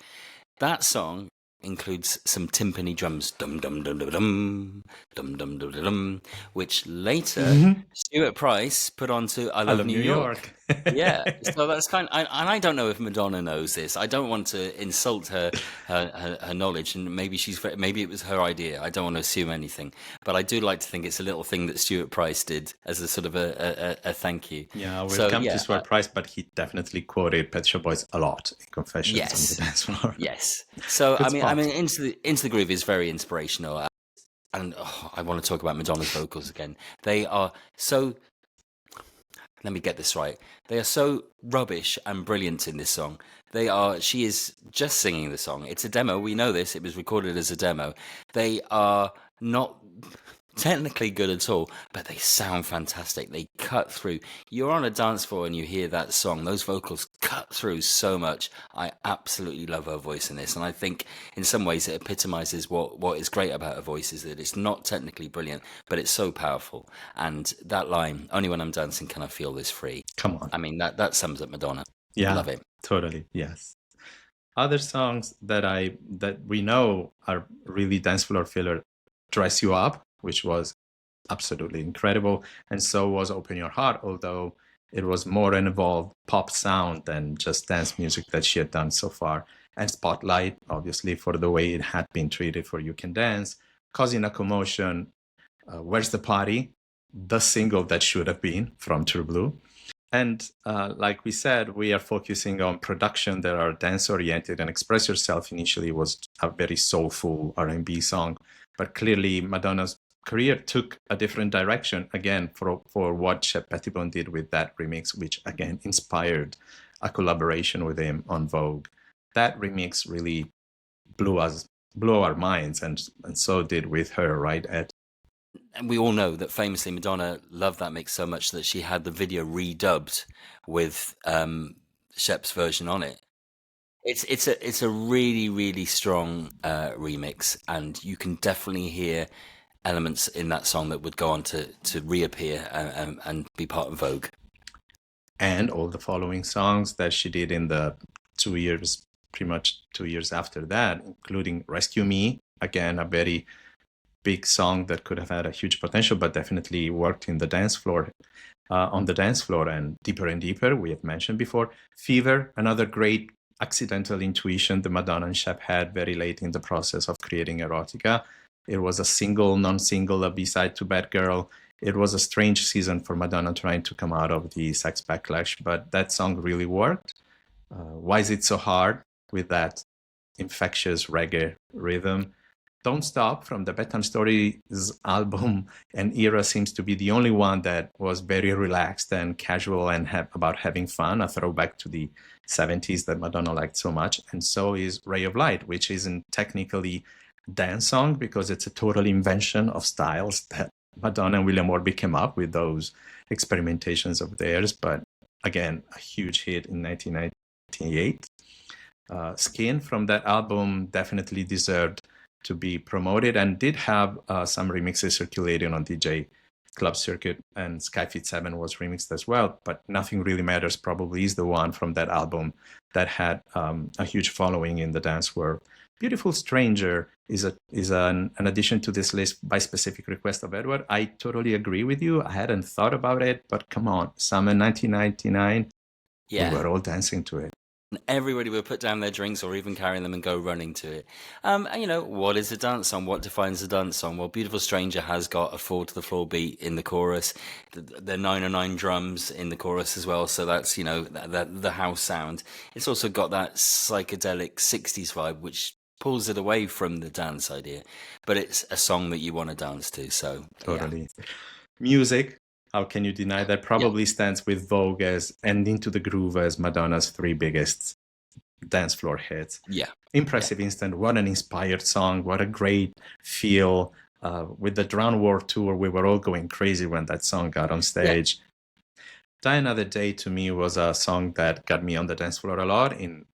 That song includes some timpani drums, dum dum dum dum dum dum dum dum dum, which later Stuart Price put onto I Love New York. Yeah, so that's and I don't know if Madonna knows this. I don't want to insult her knowledge, and maybe it was her idea. I don't want to assume anything, but I do like to think it's a little thing that Stuart Price did as a sort of a thank you. Yeah, we'll come to Stuart Price, but he definitely quoted Pet Shop Boys a lot in Confessions on the Dance Floor. Yes. So I mean, Into the Groove is very inspirational, and I want to talk about Madonna's vocals again. They are so. Let me get this right. They are so rubbish and brilliant in this song. She is just singing the song. It's a demo. We know this. It was recorded as a demo. They are not technically good at all, but they sound fantastic. They cut through. You're on a dance floor and you hear that song. Those vocals cut through so much. I absolutely love her voice in this. And I think in some ways it epitomizes what is great about her voice is that it's not technically brilliant, but it's so powerful. And that line, only when I'm dancing can I feel this free. Come on. I mean, that sums up Madonna. Yeah, I love it. Totally. Yes. Other songs that we know are really dance floor filler, Dress You Up, which was absolutely incredible, and so was Open Your Heart, although it was more an evolved pop sound than just dance music that she had done so far. And Spotlight, obviously, for the way it had been treated for You Can Dance, Causing a Commotion, Where's the Party, the single that should have been from True Blue. And like we said, we are focusing on production that are dance-oriented, and Express Yourself initially was a very soulful R&B song, but clearly Madonna's career took a different direction, again, for what Shep Pettibone did with that remix, which again inspired a collaboration with him on Vogue. That remix really blew our minds, and so did with her, right, Ed? And we all know that famously Madonna loved that mix so much that she had the video redubbed with Shep's version on it. It's a really, really strong remix, and you can definitely hear elements in that song that would go on to reappear and be part of Vogue. And all the following songs that she did in the pretty much 2 years after that, including Rescue Me, again, a very big song that could have had a huge potential, but definitely worked in the dance floor, on the dance floor, and Deeper and Deeper, we have mentioned before. Fever, another great accidental intuition the Madonna and Shep had very late in the process of creating Erotica. It was a single, non-single, a B-side to Bad Girl. It was a strange season for Madonna trying to come out of the sex backlash, but that song really worked. Why Is It So Hard, with that infectious reggae rhythm. Don't Stop from the Bedtime Stories album and era seems to be the only one that was very relaxed and casual and about having fun, a throwback to the 70s that Madonna liked so much. And so is Ray of Light, which isn't technically dance song because it's a total invention of styles that Madonna and William Orbit came up with those experimentations of theirs. But again, a huge hit in 1998. Skin from that album definitely deserved to be promoted and did have some remixes circulating on DJ Club Circuit, and Sky Fit 7 was remixed as well. But Nothing Really Matters probably is the one from that album that had a huge following in the dance world. Beautiful Stranger is an addition to this list by specific request of Edward. I totally agree with you. I hadn't thought about it, but come on, summer 1999, Yeah. we were all dancing to it. Everybody would put down their drinks or even carry them and go running to it. And what is a dance song? What defines a dance song? Well, Beautiful Stranger has got a 4-to-the-floor beat in the chorus. The 909 drums in the chorus as well. So that's, the house sound. It's also got that psychedelic 60s vibe, which pulls it away from the dance idea. But it's a song that you want to dance to. So totally. Yeah. Music. How can you deny that? Probably stands with Vogue and Into the Groove as Madonna's 3 biggest dance floor hits. Yeah. Impressive Instant. What an inspired song. What a great feel. With the Drown War tour, we were all going crazy when that song got on stage. Yeah. Die Another Day to me was a song that got me on the dance floor a lot in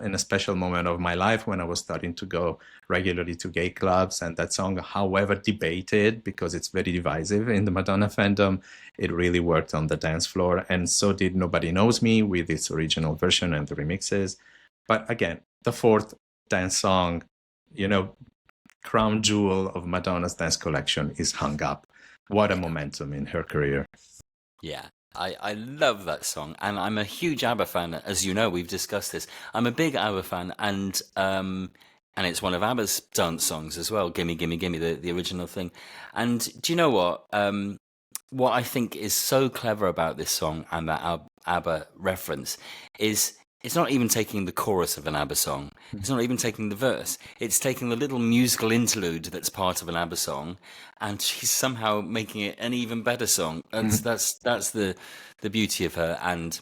a special moment of my life when I was starting to go regularly to gay clubs. And that song, however debated, because it's very divisive in the Madonna fandom, it really worked on the dance floor. And so did Nobody Knows Me with its original version and the remixes. But again, the 4th dance song, crown jewel of Madonna's dance collection is Hung Up. What a momentum in her career. Yeah. I love that song, and I'm a huge ABBA fan. As you know, we've discussed this. I'm a big ABBA fan, and it's one of ABBA's dance songs as well. Gimme, gimme, gimme, the original thing. And do you know what? What I think is so clever about this song and that ABBA reference is it's not even taking the chorus of an ABBA song. It's not even taking the verse. It's taking the little musical interlude that's part of an ABBA song, and she's somehow making it an even better song. That's the beauty of her, and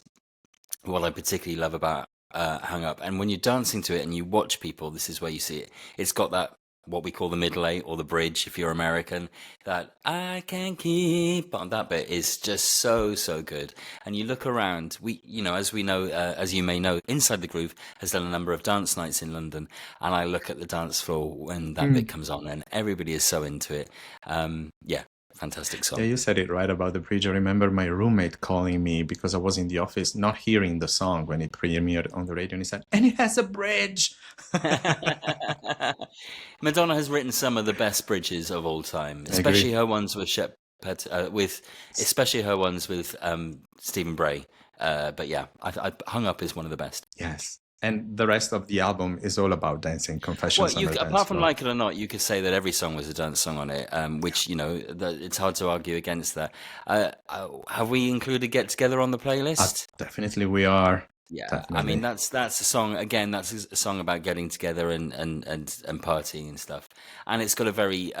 what I particularly love about Hung Up. And when you're dancing to it and you watch people, this is where you see it. It's got that, what we call the middle eight or the bridge if you're American, that I can keep on. That bit is just so good. And you look around, as we know, as you may know, Inside the Groove has done a number of dance nights in London, and I look at the dance floor when that bit comes on and everybody is so into it. Fantastic song. Yeah, you said it right about the bridge. I remember my roommate calling me because I was in the office not hearing the song when it premiered on the radio, and he said, and it has a bridge. Madonna has written some of the best bridges of all time, especially her ones with especially her ones with Stephen Bray. But yeah, I Hung Up is one of the best. Yes. And the rest of the album is all about dancing, confessions. Well, apart from Like It or Not, you could say that every song was a dance song on it, which, it's hard to argue against that. Have we included Get Together on the playlist? Definitely we are. Yeah, definitely. I mean, that's a song, again, that's a song about getting together and partying and stuff. And it's got a very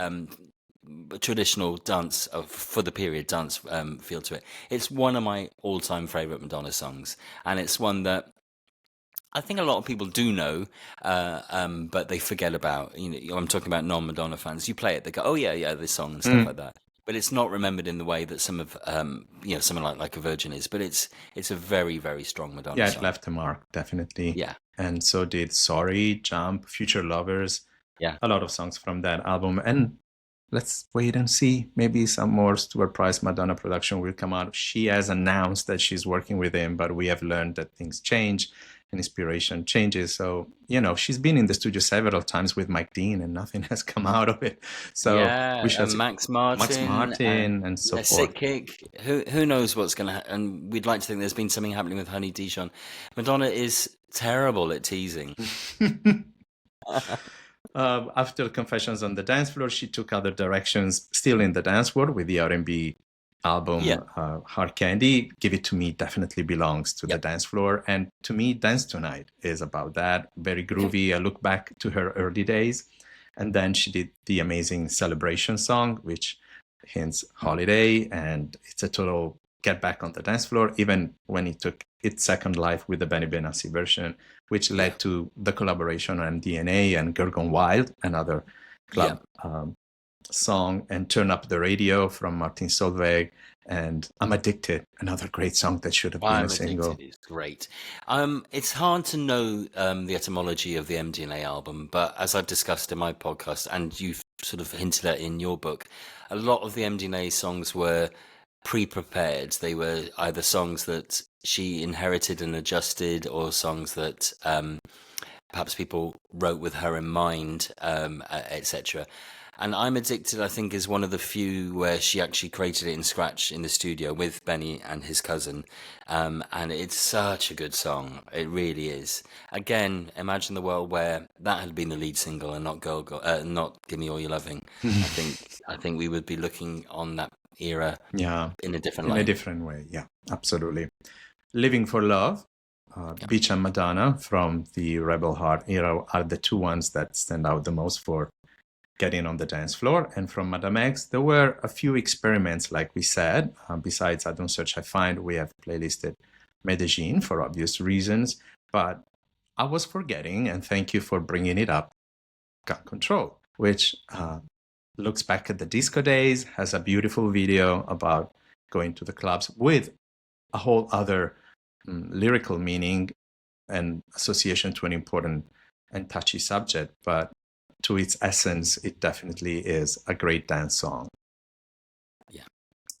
traditional dance, for the period dance feel to it. It's one of my all-time favourite Madonna songs, and it's one that I think a lot of people do know, but they forget about. I'm talking about non-Madonna fans. You play it, they go, "Oh yeah, this song" and stuff like that. But it's not remembered in the way that some of, someone like a Virgin is. But it's a very, very strong Madonna song. Yeah, it left a mark, definitely. Yeah, and so did Sorry, Jump, Future Lovers. Yeah, a lot of songs from that album. And let's wait and see. Maybe some more Stuart Price Madonna production will come out. She has announced that she's working with him, but we have learned that things change and inspiration changes. So, she's been in the studio several times with Mike Dean and nothing has come out of it. So we shall Max Martin and so forth. Sick Kick. Who knows what's going to happen? And we'd like to think there's been something happening with Honey Dijon. Madonna is terrible at teasing. After Confessions on the Dance Floor, she took other directions, still in the dance world with the R&B album, Yeah. Hard Candy, Give It To Me definitely belongs to the Yep. dance floor. And to me, Dance Tonight is about that. Very Okay. groovy. I look back to her early days. And then she did the amazing Celebration song, which hints holiday. And it's a total get back on the dance floor, even when it took its second life with the Benny Benassi version, which led to the collaboration on DNA and Girl Gone Wild, another club song, and Turn Up the Radio from Martin Solveig, and I'm Addicted, another great song that should have been a single. Addicted is great. It's hard to know the etymology of the MDNA album, but as I've discussed in my podcast, and you've sort of hinted at in your book, a lot of the MDNA songs were pre-prepared. They were either songs that she inherited and adjusted, or songs that perhaps people wrote with her in mind, etc. And I'm Addicted, I think, is one of the few where she actually created it in scratch in the studio with Benny and his cousin. And it's such a good song. It really is. Again, imagine the world where that had been the lead single and not not Give Me All Your Loving. I think we would be looking on that era in a different light. In a different way, yeah, absolutely. Living for Love, Beach and Madonna from the Rebel Heart era are the two ones that stand out the most for getting on the dance floor. And from Madame X, there were a few experiments, like we said. Besides I Don't Search, I Find, we have playlisted Medellin for obvious reasons. But I was forgetting, and thank you for bringing it up, Gun Control, which looks back at the disco days, has a beautiful video about going to the clubs with a whole other lyrical meaning and association to an important and touchy subject. But to its essence, it definitely is a great dance song. Yeah.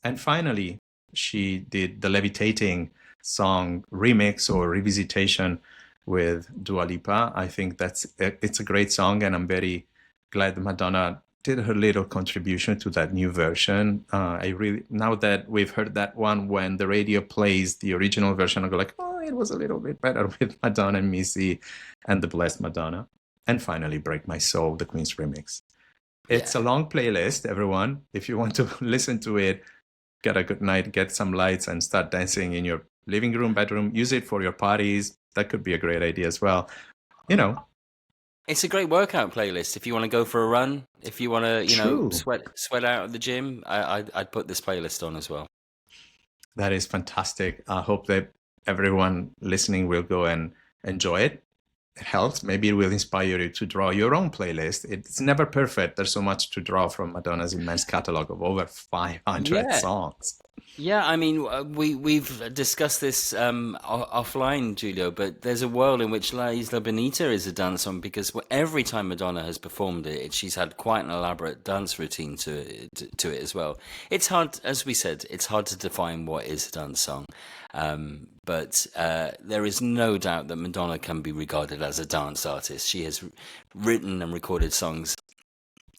And finally, she did the Levitating song remix or revisitation with Dua Lipa. I think it's a great song, and I'm very glad Madonna did her little contribution to that new version. Now that we've heard that one, when the radio plays the original version, I go like, oh, it was a little bit better with Madonna and Missy and the Blessed Madonna. And finally, Break My Soul, the Queen's remix. It's a long playlist, everyone. If you want to listen to it, get a good night, get some lights, and start dancing in your living room, bedroom. Use it for your parties. That could be a great idea as well. It's a great workout playlist. If you want to go for a run, if you want to, sweat out at the gym, I'd put this playlist on as well. That is fantastic. I hope that everyone listening will go and enjoy it. It helps. Maybe it will inspire you to draw your own playlist. It's never perfect. There's so much to draw from Madonna's immense catalog of over 500 songs. Yeah, I mean, we've discussed this offline, Giulio, but there's a world in which La Isla Bonita is a dance song, because every time Madonna has performed it, she's had quite an elaborate dance routine to it as well. It's hard, as we said, it's hard to define what is a dance song. But there is no doubt that Madonna can be regarded as a dance artist. She has written and recorded songs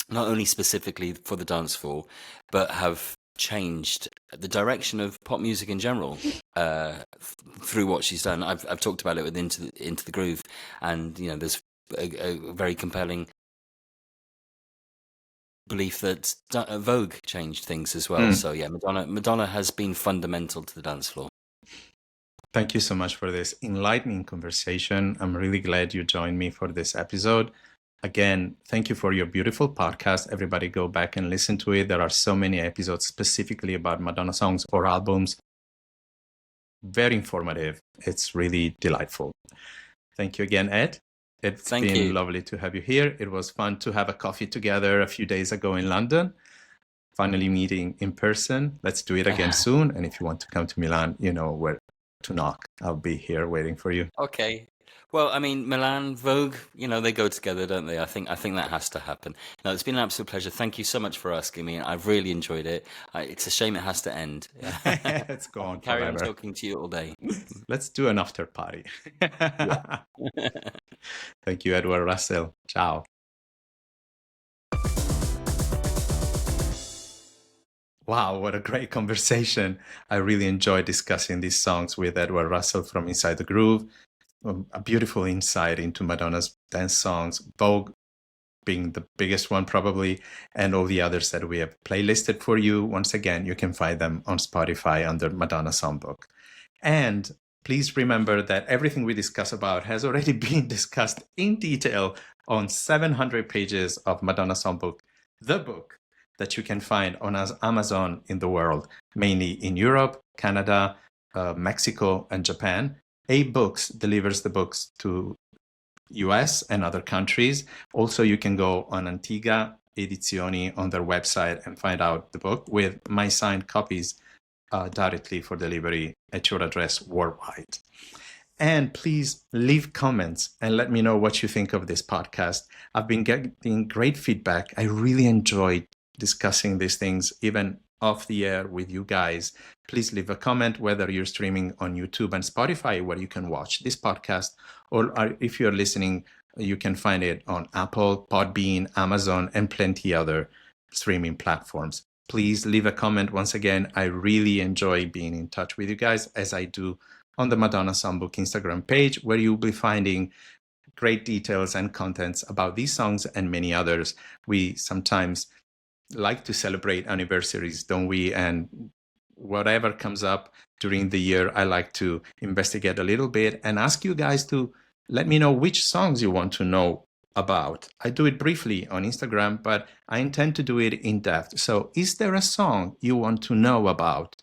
not only specifically for the dance floor, but have changed the direction of pop music in general through what she's done. I've talked about it with Into the Groove, and there's a very compelling belief that Vogue changed things as well. So yeah, Madonna has been fundamental to the dance floor. Thank you so much for this enlightening conversation. I'm really glad you joined me for this episode. Again, thank you for your beautiful podcast. Everybody go back and listen to it. There are so many episodes specifically about Madonna songs or albums. Very informative. It's really delightful. Thank you again, Ed. It's been lovely to have you here. It was fun to have a coffee together a few days ago in London. Finally meeting in person. Let's do it again soon. And if you want to come to Milan, you know where to knock. I'll be here waiting for you. Okay. Well, I mean, Milan, Vogue, they go together, don't they? I think that has to happen. No, it's been an absolute pleasure. Thank you so much for asking me. I've really enjoyed it. It's a shame it has to end. It's gone. Carry on talking to you all day. Let's do an after party. Thank you, Edward Russell. Ciao. Wow, what a great conversation. I really enjoyed discussing these songs with Edward Russell from Inside the Groove. A beautiful insight into Madonna's dance songs. Vogue being the biggest one probably, and all the others that we have playlisted for you. Once again, you can find them on Spotify under Madonna Songbook. And please remember that everything we discuss about has already been discussed in detail on 700 pages of Madonna Songbook, the book that you can find on Amazon in the world, mainly in Europe, Canada, Mexico, and Japan. A-Books delivers the books to US and other countries. Also, you can go on Antigua Edizioni on their website and find out the book with my signed copies directly for delivery at your address worldwide. And please leave comments and let me know what you think of this podcast. I've been getting great feedback. I really enjoyed discussing these things, even off the air with you guys. Please leave a comment, whether you're streaming on YouTube and Spotify, where you can watch this podcast, or if you're listening, you can find it on Apple, Podbean, Amazon, and plenty other streaming platforms. Please leave a comment. Once again, I really enjoy being in touch with you guys, as I do on the Madonna Songbook Instagram page, where you'll be finding great details and contents about these songs and many others. We sometimes like to celebrate anniversaries, don't we? And whatever comes up during the year, I like to investigate a little bit and ask you guys to let me know which songs you want to know about. I do it briefly on Instagram, but I intend to do it in depth. So is there a song you want to know about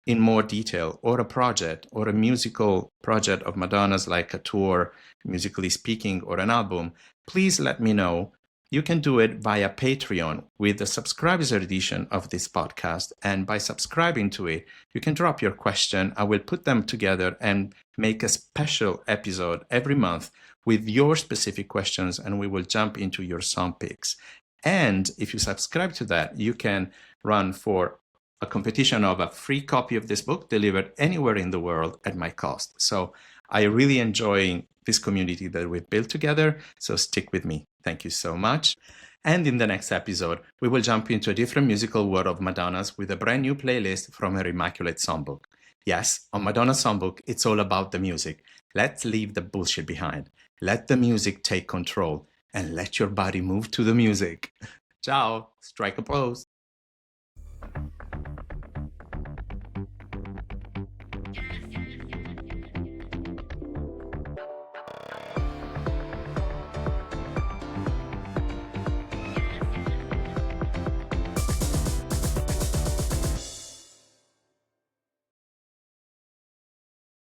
in more detail, or a project or a musical project of Madonna's, like a tour, musically speaking, or an album? Please let me know. You can do it via Patreon with the subscribers edition of this podcast. And by subscribing to it, you can drop your question. I will put them together and make a special episode every month with your specific questions, and we will jump into your song picks. And if you subscribe to that, you can run for a competition of a free copy of this book delivered anywhere in the world at my cost. So I really enjoy this community that we've built together. So stick with me. Thank you so much. And in the next episode, we will jump into a different musical world of Madonna's with a brand new playlist from her Immaculate Songbook. Yes, on Madonna Songbook, it's all about the music. Let's leave the bullshit behind. Let the music take control, and let your body move to the music. Ciao, strike a pose.